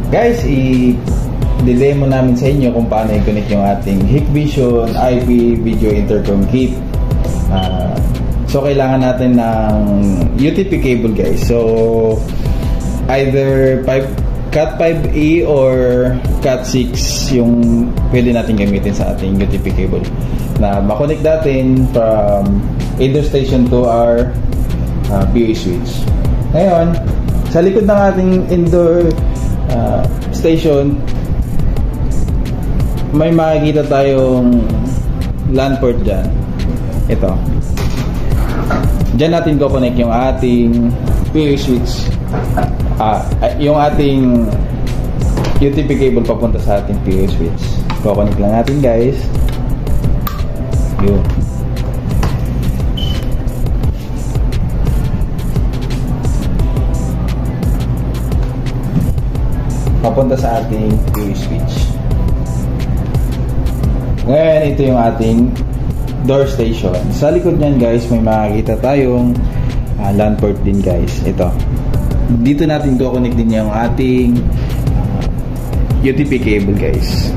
Guys, i-demo namin sa inyo kung paano i-connect yung ating Hikvision IP Video Intercom Kit. So kailangan natin ng UTP cable, guys. So either Cat 5e or Cat 6 yung pwede natin gamitin sa ating UTP cable na makonect natin from either station to our PA switch. Ngayon, sa likod ng ating indoor station, may makikita tayong LAN port dyan. Ito. Dyan natin ko-connect yung ating PA switch, yung ating UTP cable papunta sa ating PA switch. Ko-connect lang natin, guys. Yun. Papunta sa ating PA switch. Ngayon, ito yung ating door station. Sa likod niyan, guys, may makikita tayong LAN port din, guys. Ito. Dito natin ko-connect din yung ating UTP cable, guys.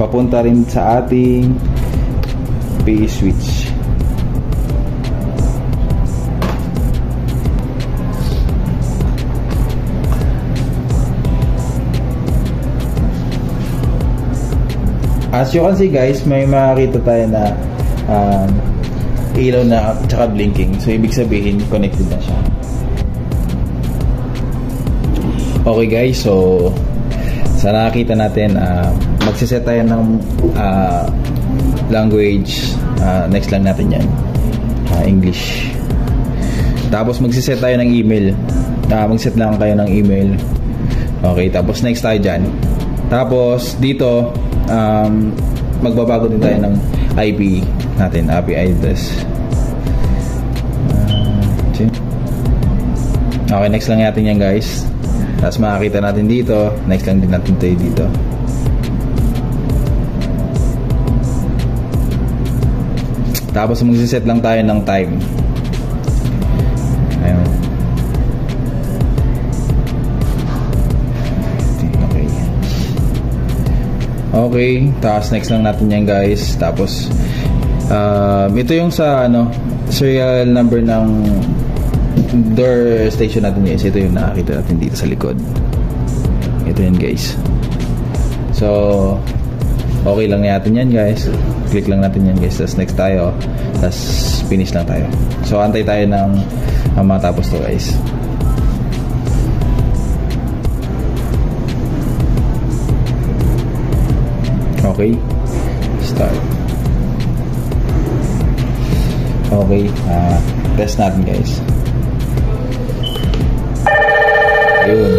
Papunta rin sa ating PA switch. As you can see, guys, may makikita tayo na ilaw na tsaka blinking. So ibig sabihin connected na siya. Okay, guys, so sa nakakita natin, magsiset tayo ng language. Next lang natin yan, English. Tapos magsiset tayo ng email. Magset lang kayo ng email. Okay, tapos next tayo dyan. Tapos dito magbabago din tayo ng IP natin, IP address. Okay, next lang natin yan, guys. Tapos makakita natin dito, next lang din natin tayo dito. Tapos magsiset lang tayo ng time. Ayun. Okay, tapos next lang natin yan, guys. Tapos ito yung sa serial number ng door station natin, guys. Ito yung nakakita natin dito sa likod. Ito yan, guys. So okay lang natin yan, guys. Click lang natin yan, guys. Tapos next tayo. Tapos finish lang tayo. So antay tayo ng matapos to, guys. Okay, start. Okay, test natin, guys. Ayun.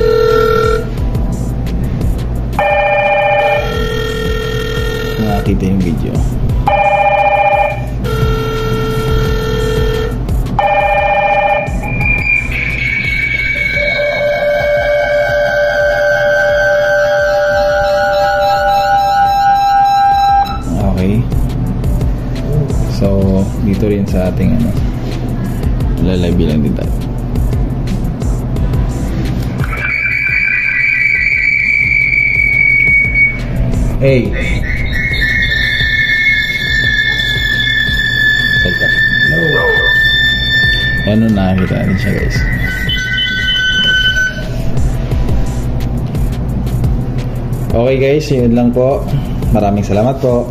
Nakakita yung video. So dito rin sa ating lalagay lang din tayo. Hey. Hello. Ano, nakakita rin siya, guys. Okay, guys, yun lang po. Maraming salamat po.